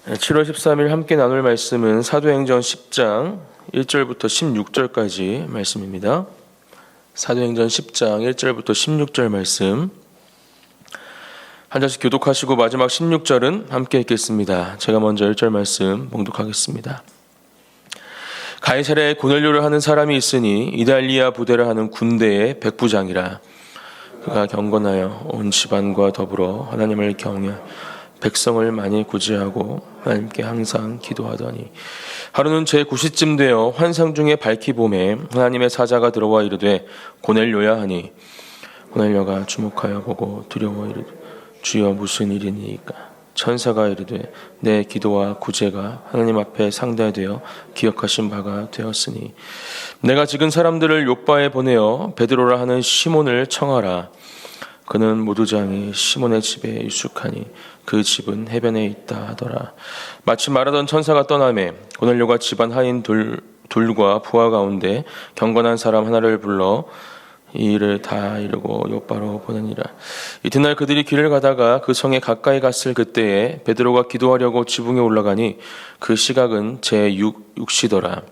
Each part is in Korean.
7월 13일 함께 나눌 말씀은 사도행전 10장 1절부터 16절까지 말씀입니다. 사도행전 10장 1절부터 16절 말씀 한 절씩 교독하시고 마지막 16절은 함께 읽겠습니다. 제가 먼저 1절 말씀 봉독하겠습니다. 가이사랴에 고넬료를 하는 사람이 있으니 이달리아 부대라 하는 군대의 백부장이라. 그가 경건하여 온 집안과 더불어 하나님을 경외 백성을 많이 구제하고 하나님께 항상 기도하더니 하루는 제9시쯤 되어 환상 중에 밝히 봄에 하나님의 사자가 들어와 이르되 고넬료야 하니 고넬료가 주목하여 보고 두려워 이르되 주여 무슨 일이니이까 천사가 이르되 내 기도와 구제가 하나님 앞에 상달되어 기억하신 바가 되었으니 내가 지금 사람들을 욥바에 보내어 베드로라 하는 시몬을 청하라. 그는 모두장이 시몬의 집에 익숙하니 그 집은 해변에 있다 하더라. 마치 말하던 천사가 떠나매 고넬료가 집안 하인 둘과 부하 가운데 경건한 사람 하나를 불러 이 일을 다 이루고 욥바로 보내니라. 이튿날 그들이 길을 가다가 그 성에 가까이 갔을 그때에 베드로가 기도하려고 지붕에 올라가니 그 시각은 제6시더라.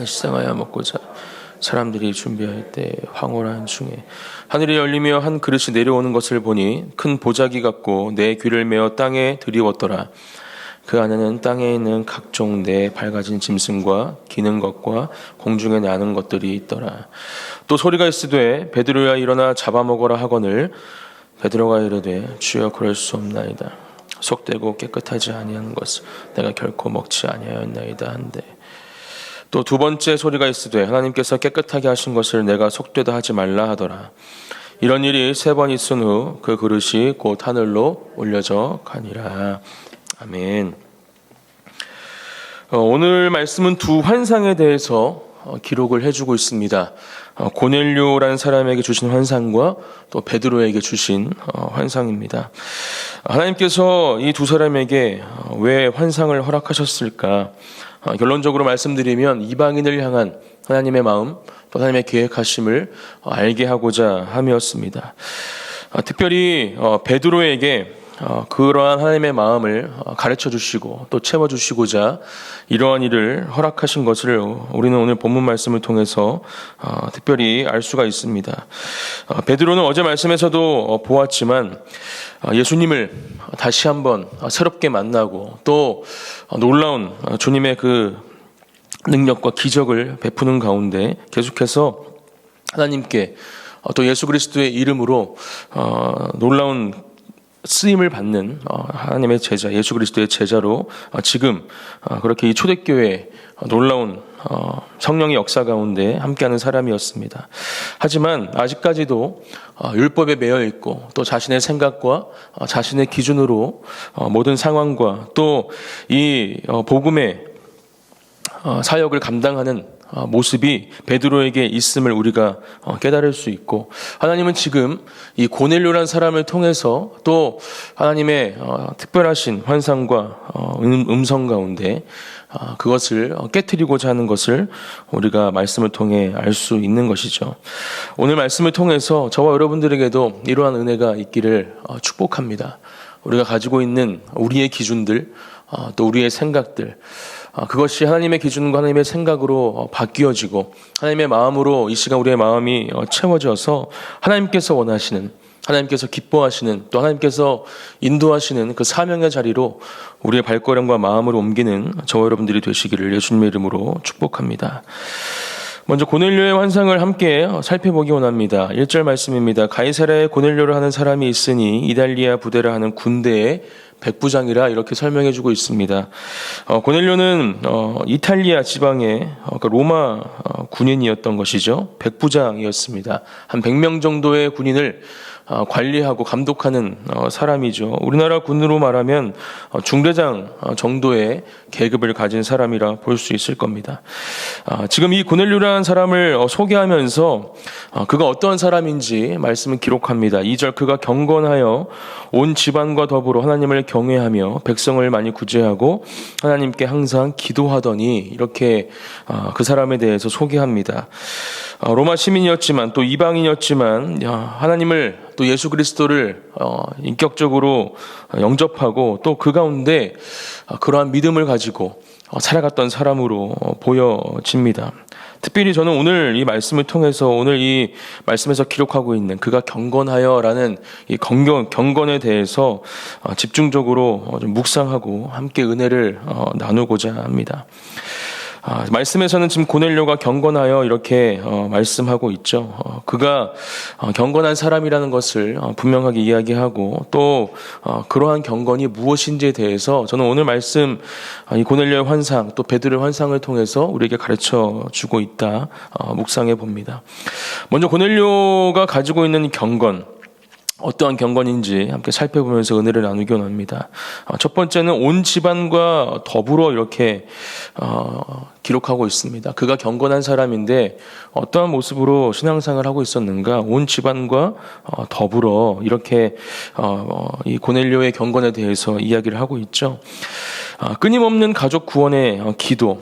식상하여 먹고자 사람들이 준비할 때 황홀한 중에 하늘이 열리며 한 그릇이 내려오는 것을 보니 큰 보자기 같고 내 귀를 메어 땅에 들이웠더라. 그 안에는 땅에 있는 각종 내 밝아진 짐승과 기는 것과 공중에 나는 것들이 있더라. 또 소리가 있으되 베드로야 일어나 잡아먹어라 하거늘 베드로가 이르되 주여 그럴 수 없나이다. 속되고 깨끗하지 아니한 것을 내가 결코 먹지 아니하였나이다 한데 또 두 번째 소리가 있으되 하나님께서 깨끗하게 하신 것을 내가 속되다 하지 말라 하더라. 이런 일이 3번 있은 후 그 그릇이 곧 하늘로 올려져 가니라. 아멘. 오늘 말씀은 두 환상에 대해서 기록을 해주고 있습니다. 고넬료라는 사람에게 주신 환상과 또 베드로에게 주신 환상입니다. 하나님께서 이 두 사람에게 왜 환상을 허락하셨을까? 결론적으로 말씀드리면 이방인을 향한 하나님의 마음, 또 하나님의 계획하심을 알게 하고자 함이었습니다. 특별히 베드로에게 그러한 하나님의 마음을 가르쳐 주시고 또 채워 주시고자 이러한 일을 허락하신 것을 우리는 오늘 본문 말씀을 통해서 특별히 알 수가 있습니다. 베드로는 어제 말씀에서도 보았지만 예수님을 다시 한번 새롭게 만나고 또 놀라운 주님의 그 능력과 기적을 베푸는 가운데 계속해서 하나님께 또 예수 그리스도의 이름으로 놀라운 쓰임을 받는 하나님의 제자, 예수 그리스도의 제자로 지금 그렇게 이 초대교회에 놀라운 성령의 역사 가운데 함께하는 사람이었습니다. 하지만 아직까지도 율법에 매여 있고 또 자신의 생각과 자신의 기준으로 모든 상황과 또 이 복음의 사역을 감당하는 모습이 베드로에게 있음을 우리가 깨달을 수 있고 하나님은 지금 이 고넬료라는 사람을 통해서 또 하나님의 특별하신 환상과 음성 가운데 그것을 깨트리고자 하는 것을 우리가 말씀을 통해 알 수 있는 것이죠. 오늘 말씀을 통해서 저와 여러분들에게도 이러한 은혜가 있기를 축복합니다. 우리가 가지고 있는 우리의 기준들 또 우리의 생각들 그것이 하나님의 기준과 하나님의 생각으로 바뀌어지고 하나님의 마음으로 이 시간 우리의 마음이 채워져서 하나님께서 원하시는 하나님께서 기뻐하시는 또 하나님께서 인도하시는 그 사명의 자리로 우리의 발걸음과 마음을 옮기는 저와 여러분들이 되시기를 예수님의 이름으로 축복합니다. 먼저 고넬료의 환상을 함께 살펴보기 원합니다. 1절 말씀입니다. 가이사랴에 고넬료를 하는 사람이 있으니 이달리아 부대라 하는 군대의 백부장이라 이렇게 설명해주고 있습니다. 고넬료는 이탈리아 지방의 로마 군인이었던 것이죠. 백부장이었습니다. 한 100명 정도의 군인을 관리하고 감독하는 사람이죠. 우리나라 군으로 말하면 중대장 정도의 계급을 가진 사람이라 볼 수 있을 겁니다. 지금 이 고넬료라는 사람을 소개하면서 그가 어떠한 사람인지 말씀은 기록합니다. 2절 그가 경건하여 온 집안과 더불어 하나님을 경외하며 백성을 많이 구제하고 하나님께 항상 기도하더니 이렇게 그 사람에 대해서 소개합니다. 로마 시민이었지만 또 이방인이었지만 하나님을 또 예수 그리스도를 인격적으로 영접하고 또 그 가운데 그러한 믿음을 가지고 살아갔던 사람으로 보여집니다. 특별히 저는 오늘 이 말씀을 통해서 오늘 이 말씀에서 기록하고 있는 그가 경건하여라는 이 경건에 대해서 집중적으로 좀 묵상하고 함께 은혜를 나누고자 합니다. 말씀에서는 지금 고넬료가 경건하여 이렇게 말씀하고 있죠. 그가 경건한 사람이라는 것을 분명하게 이야기하고 또 그러한 경건이 무엇인지에 대해서 저는 오늘 말씀 이 고넬료의 환상 또 베드로의 환상을 통해서 우리에게 가르쳐 주고 있다 묵상해 봅니다. 먼저 고넬료가 가지고 있는 경건, 어떠한 경건인지 함께 살펴보면서 은혜를 나누기 원합니다. 첫 번째는 온 집안과 더불어 이렇게 기록하고 있습니다. 그가 경건한 사람인데 어떠한 모습으로 신앙생활을 하고 있었는가? 온 집안과 더불어 이렇게 이 고넬료의 경건에 대해서 이야기를 하고 있죠. 끊임없는 가족 구원의 기도,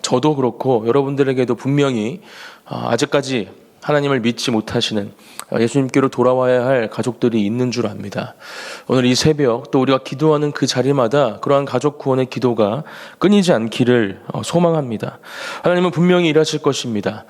저도 그렇고 여러분들에게도 분명히 아직까지 하나님을 믿지 못하시는 예수님께로 돌아와야 할 가족들이 있는 줄 압니다. 오늘 이 새벽 또 우리가 기도하는 그 자리마다 그러한 가족 구원의 기도가 끊이지 않기를 소망합니다. 하나님은 분명히 일하실 것입니다.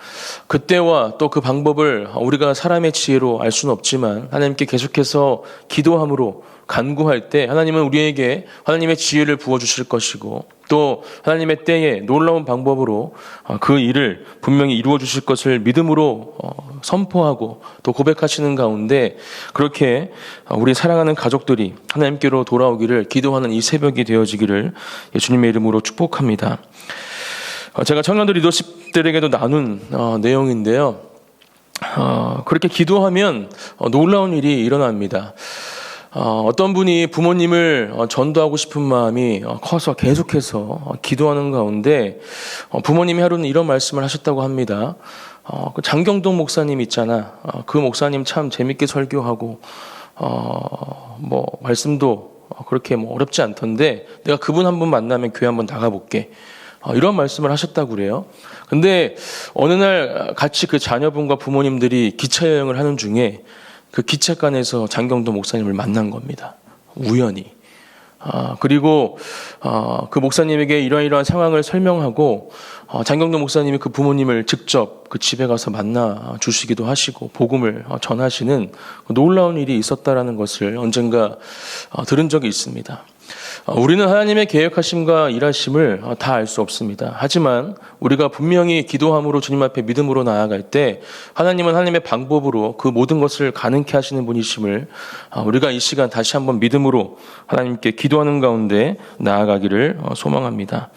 그때와 또 그 방법을 우리가 사람의 지혜로 알 수는 없지만 하나님께 계속해서 기도함으로 간구할 때 하나님은 우리에게 하나님의 지혜를 부어주실 것이고 또 하나님의 때에 놀라운 방법으로 그 일을 분명히 이루어 주실 것을 믿음으로 선포하고 또 고백하시는 가운데 그렇게 우리 사랑하는 가족들이 하나님께로 돌아오기를 기도하는 이 새벽이 되어지기를 예수님의 이름으로 축복합니다. 제가 청년들 리더십들에게도 나눈 내용인데요. 그렇게 기도하면 놀라운 일이 일어납니다. 어떤 분이 부모님을 전도하고 싶은 마음이 커서 계속해서 기도하는 가운데 부모님이 하루는 이런 말씀을 하셨다고 합니다. 그 장경동 목사님 있잖아. 그 목사님 참 재밌게 설교하고 뭐 말씀도 그렇게 뭐 어렵지 않던데 내가 그분 한번 만나면 교회 한번 나가볼게. 이런 말씀을 하셨다고 그래요. 근데 어느 날 같이 그 자녀분과 부모님들이 기차 여행을 하는 중에 그 기차간에서 장경도 목사님을 만난 겁니다. 우연히. 그리고 그 목사님에게 이러한 상황을 설명하고 장경도 목사님이 그 부모님을 직접 그 집에 가서 만나 주시기도 하시고 복음을 전하시는 놀라운 일이 있었다라는 것을 언젠가 들은 적이 있습니다. 우리는 하나님의 계획하심과 일하심을 다 알 수 없습니다. 하지만 우리가 분명히 기도함으로 주님 앞에 믿음으로 나아갈 때 하나님은 하나님의 방법으로 그 모든 것을 가능케 하시는 분이심을 우리가 이 시간 다시 한번 믿음으로 하나님께 기도하는 가운데 나아가기를 소망합니다.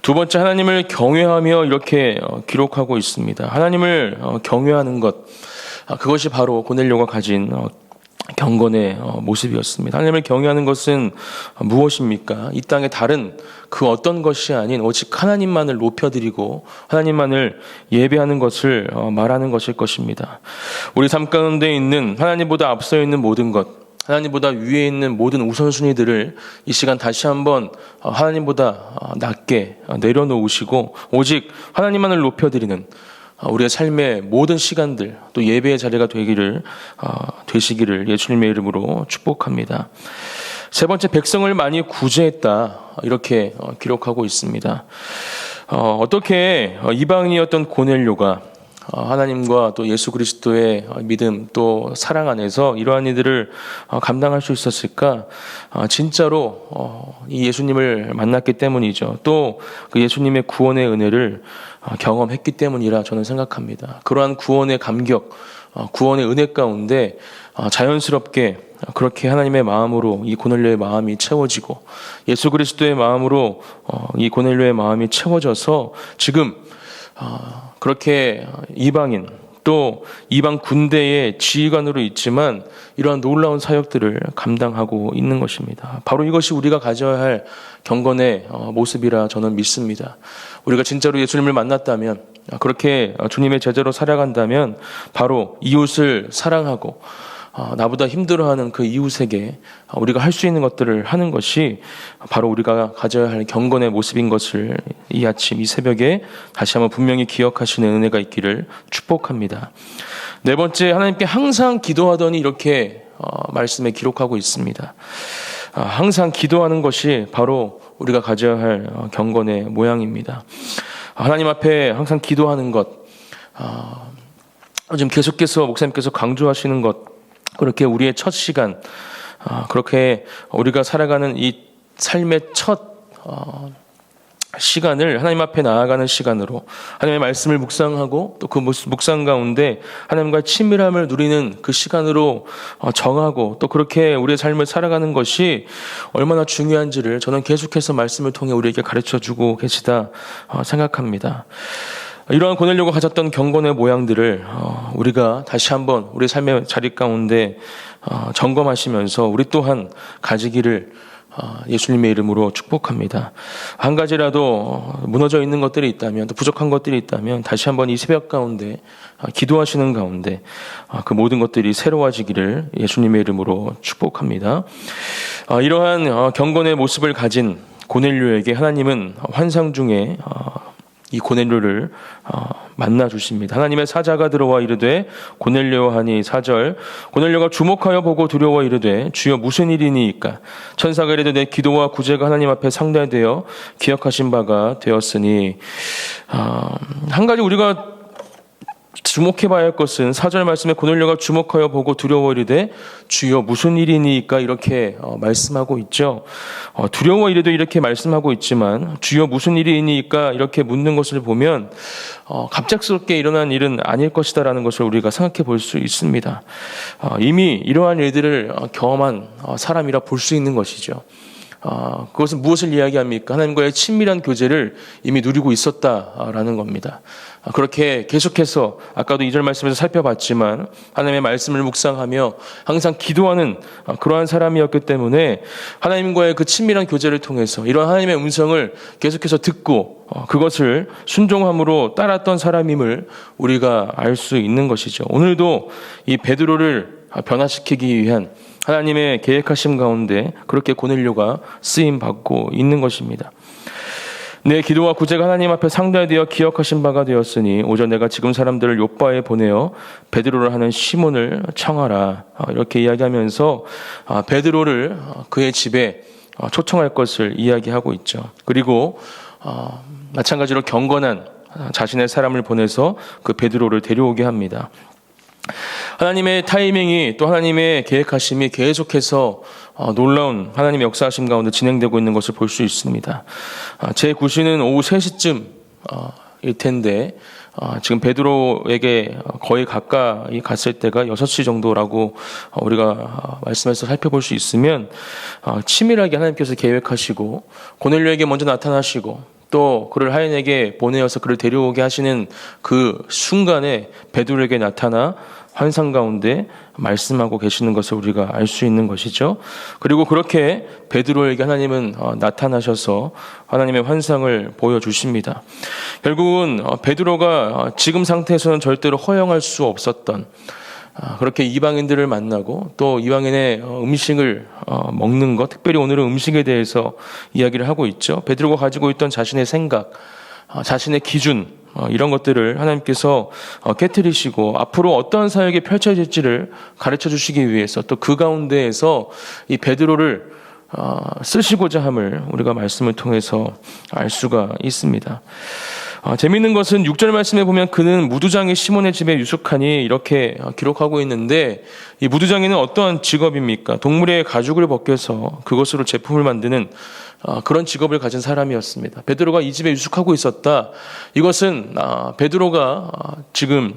두 번째, 하나님을 경외하며 이렇게 기록하고 있습니다. 하나님을 경외하는 것, 그것이 바로 고넬료가 가진 경건의 모습이었습니다. 하나님을 경외하는 것은 무엇입니까? 이 땅의 다른 그 어떤 것이 아닌 오직 하나님만을 높여드리고 하나님만을 예배하는 것을 말하는 것일 것입니다. 우리 삶 가운데 있는 하나님보다 앞서 있는 모든 것, 하나님보다 위에 있는 모든 우선순위들을 이 시간 다시 한번 하나님보다 낮게 내려놓으시고 오직 하나님만을 높여드리는 우리의 삶의 모든 시간들 또 예배의 자리가 되시기를 예수님의 이름으로 축복합니다. 세 번째, 백성을 많이 구제했다 이렇게 기록하고 있습니다. 어떻게 이방인이었던 고넬료가 하나님과 또 예수 그리스도의 믿음 또 사랑 안에서 이러한 일들을 감당할 수 있었을까? 진짜로 이 예수님을 만났기 때문이죠. 또 그 예수님의 구원의 은혜를 경험했기 때문이라 저는 생각합니다. 그러한 구원의 감격, 구원의 은혜 가운데 자연스럽게 그렇게 하나님의 마음으로 이 고넬료의 마음이 채워지고 예수 그리스도의 마음으로 이 고넬료의 마음이 채워져서 지금 그렇게 이방인 또 이방 군대의 지휘관으로 있지만 이러한 놀라운 사역들을 감당하고 있는 것입니다. 바로 이것이 우리가 가져야 할 경건의 모습이라 저는 믿습니다. 우리가 진짜로 예수님을 만났다면 그렇게 주님의 제자로 살아간다면 바로 이웃을 사랑하고 나보다 힘들어하는 그 이웃에게 우리가 할 수 있는 것들을 하는 것이 바로 우리가 가져야 할 경건의 모습인 것을 이 아침 이 새벽에 다시 한번 분명히 기억하시는 은혜가 있기를 축복합니다. 네 번째, 하나님께 항상 기도하더니 이렇게 말씀에 기록하고 있습니다. 항상 기도하는 것이 바로 우리가 가져야 할 경건의 모양입니다. 하나님 앞에 항상 기도하는 것, 지금 계속해서 목사님께서 강조하시는 것, 그렇게 우리의 첫 시간, 그렇게 우리가 살아가는 이 삶의 첫 시간을 하나님 앞에 나아가는 시간으로 하나님의 말씀을 묵상하고 또 그 묵상 가운데 하나님과의 친밀함을 누리는 그 시간으로 정하고 또 그렇게 우리의 삶을 살아가는 것이 얼마나 중요한지를 저는 계속해서 말씀을 통해 우리에게 가르쳐주고 계시다 생각합니다. 이러한 고넬료가 가졌던 경건의 모양들을 우리가 다시 한번 우리 삶의 자리 가운데 점검하시면서 우리 또한 가지기를 예수님의 이름으로 축복합니다. 한 가지라도 무너져 있는 것들이 있다면, 또 부족한 것들이 있다면 다시 한번 이 새벽 가운데 기도하시는 가운데 그 모든 것들이 새로워지기를 예수님의 이름으로 축복합니다. 이러한 경건의 모습을 가진 고넬료에게 하나님은 환상 중에 이 고넬료를 만나 주십니다. 하나님의 사자가 들어와 이르되 고넬료 하니 4절, 고넬료가 주목하여 보고 두려워 이르되 주여 무슨 일이니이까? 천사가 이르되 내 기도와 구제가 하나님 앞에 상달되어 기억하신 바가 되었으니. 한 가지 우리가 주목해 봐야 할 것은 4절 말씀에 고넬료가 주목하여 보고 두려워 이르되 주여 무슨 일이니까 이렇게 말씀하고 있죠. 두려워 이르되 이렇게 말씀하고 있지만 주여 무슨 일이니까 이렇게 묻는 것을 보면 갑작스럽게 일어난 일은 아닐 것이다라는 것을 우리가 생각해 볼 수 있습니다. 이미 이러한 일들을 경험한 사람이라 볼 수 있는 것이죠. 그것은 무엇을 이야기합니까? 하나님과의 친밀한 교제를 이미 누리고 있었다라는 겁니다. 그렇게 계속해서 아까도 2절 말씀에서 살펴봤지만 하나님의 말씀을 묵상하며 항상 기도하는 그러한 사람이었기 때문에 하나님과의 그 친밀한 교제를 통해서 이러한 하나님의 음성을 계속해서 듣고 그것을 순종함으로 따랐던 사람임을 우리가 알 수 있는 것이죠. 오늘도 이 베드로를 변화시키기 위한 하나님의 계획하심 가운데 그렇게 고넬료가 쓰임 받고 있는 것입니다. 내 기도와 구제가 하나님 앞에 상달되어 기억하신 바가 되었으니 오전 내가 지금 사람들을 요바에 보내어 베드로를 하는 시몬을 청하라. 이렇게 이야기하면서 베드로를 그의 집에 초청할 것을 이야기하고 있죠. 그리고 마찬가지로 경건한 자신의 사람을 보내서 그 베드로를 데려오게 합니다. 하나님의 타이밍이 또 하나님의 계획하심이 계속해서 놀라운 하나님의 역사하심 가운데 진행되고 있는 것을 볼 수 있습니다. 제 구시는 오후 3시쯤 일 텐데 지금 베드로에게 거의 가까이 갔을 때가 6시 정도라고 우리가 말씀에서 살펴볼 수 있으면 치밀하게 하나님께서 계획하시고 고넬료에게 먼저 나타나시고 또 그를 하인에게 보내어서 그를 데려오게 하시는 그 순간에 베드로에게 나타나 환상 가운데 말씀하고 계시는 것을 우리가 알 수 있는 것이죠. 그리고 그렇게 베드로에게 하나님은 나타나셔서 하나님의 환상을 보여주십니다. 결국은 베드로가 지금 상태에서는 절대로 허용할 수 없었던 그렇게 이방인들을 만나고 또 이방인의 음식을 먹는 것, 특별히 오늘은 음식에 대해서 이야기를 하고 있죠. 베드로가 가지고 있던 자신의 생각, 자신의 기준, 이런 것들을 하나님께서 깨트리시고 앞으로 어떠한 사역이 펼쳐질지를 가르쳐 주시기 위해서 또 그 가운데에서 이 베드로를 쓰시고자 함을 우리가 말씀을 통해서 알 수가 있습니다. 재미있는 것은 6절 말씀에 보면 그는 무두장이 시몬의 집에 유숙하니 이렇게 기록하고 있는데 이 무두장이는 어떠한 직업입니까? 동물의 가죽을 벗겨서 그것으로 제품을 만드는 그런 직업을 가진 사람이었습니다. 베드로가 이 집에 유숙하고 있었다. 이것은 베드로가 지금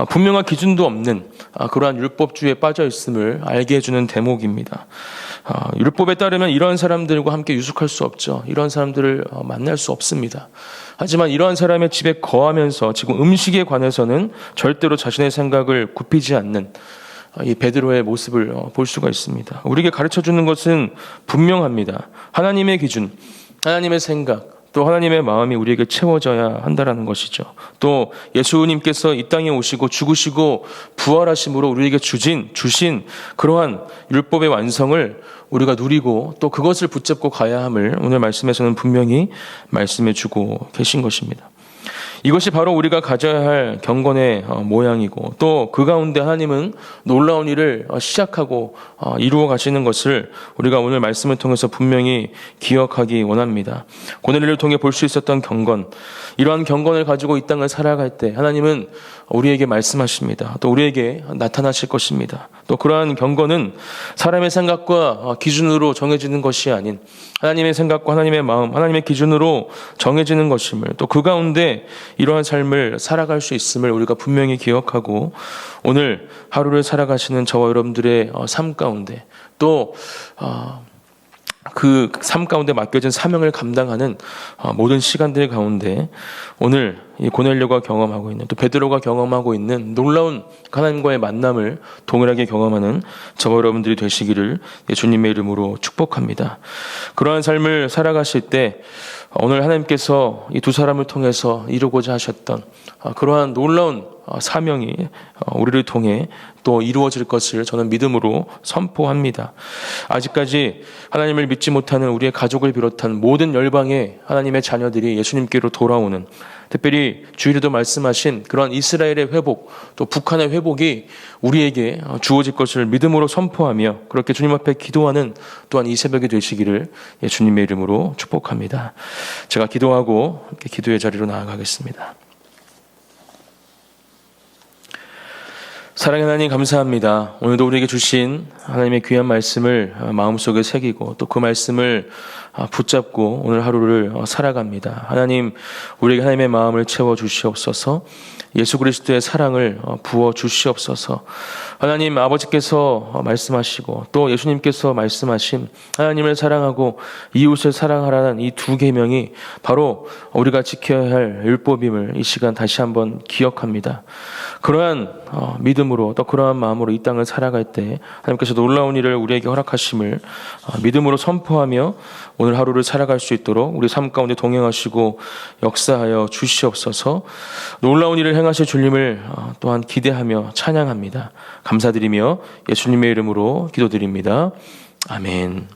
분명한 기준도 없는 그러한 율법주의에 빠져 있음을 알게 해주는 대목입니다. 율법에 따르면 이러한 사람들과 함께 유숙할 수 없죠. 이러한 사람들을 만날 수 없습니다. 하지만 이러한 사람의 집에 거하면서 지금 음식에 관해서는 절대로 자신의 생각을 굽히지 않는 이 베드로의 모습을 볼 수가 있습니다. 우리에게 가르쳐주는 것은 분명합니다. 하나님의 기준, 하나님의 생각, 또 하나님의 마음이 우리에게 채워져야 한다라는 것이죠. 또 예수님께서 이 땅에 오시고 죽으시고 부활하심으로 우리에게 주신 그러한 율법의 완성을 우리가 누리고 또 그것을 붙잡고 가야 함을 오늘 말씀에서는 분명히 말씀해 주고 계신 것입니다. 이것이 바로 우리가 가져야 할 경건의 모양이고 또 그 가운데 하나님은 놀라운 일을 시작하고 이루어 가시는 것을 우리가 오늘 말씀을 통해서 분명히 기억하기 원합니다. 고넬료를 통해 볼 수 있었던 경건, 이러한 경건을 가지고 이 땅을 살아갈 때 하나님은 우리에게 말씀하십니다. 또 우리에게 나타나실 것입니다. 또 그러한 경건은 사람의 생각과 기준으로 정해지는 것이 아닌 하나님의 생각과 하나님의 마음, 하나님의 기준으로 정해지는 것임을, 또 그 가운데 이러한 삶을 살아갈 수 있음을 우리가 분명히 기억하고 오늘 하루를 살아가시는 저와 여러분들의 삶 가운데 또 그 삶 가운데 맡겨진 사명을 감당하는 모든 시간들 가운데 오늘 이 고넬료가 경험하고 있는, 또 베드로가 경험하고 있는 놀라운 하나님과의 만남을 동일하게 경험하는 저와 여러분들이 되시기를 예수님의 이름으로 축복합니다. 그러한 삶을 살아가실 때 오늘 하나님께서 이 두 사람을 통해서 이루고자 하셨던 그러한 놀라운 사명이 우리를 통해 또 이루어질 것을 저는 믿음으로 선포합니다. 아직까지 하나님을 믿지 못하는 우리의 가족을 비롯한 모든 열방의 하나님의 자녀들이 예수님께로 돌아오는, 특별히 주일에도 말씀하신 그런 이스라엘의 회복, 또 북한의 회복이 우리에게 주어질 것을 믿음으로 선포하며 그렇게 주님 앞에 기도하는 또한 이 새벽이 되시기를 예수님의 이름으로 축복합니다. 제가 기도하고 함께 기도의 자리로 나아가겠습니다. 사랑의 하나님 감사합니다. 오늘도 우리에게 주신 하나님의 귀한 말씀을 마음속에 새기고 또 그 말씀을 붙잡고 오늘 하루를 살아갑니다. 하나님, 우리에게 하나님의 마음을 채워 주시옵소서. 예수 그리스도의 사랑을 부어 주시옵소서. 하나님, 아버지께서 말씀하시고 또 예수님께서 말씀하신 하나님을 사랑하고 이웃을 사랑하라는 이 두 계명이 바로 우리가 지켜야 할 율법임을 이 시간 다시 한번 기억합니다. 그러한 믿음으로 또 그러한 마음으로 이 땅을 살아갈 때 하나님께서 놀라운 일을 우리에게 허락하심을 믿음으로 선포하며 오늘 하루를 살아갈 수 있도록 우리 삶 가운데 동행하시고 역사하여 주시옵소서. 놀라운 일을 행하실 주님을 또한 기대하며 찬양합니다. 감사드리며 예수님의 이름으로 기도드립니다. 아멘.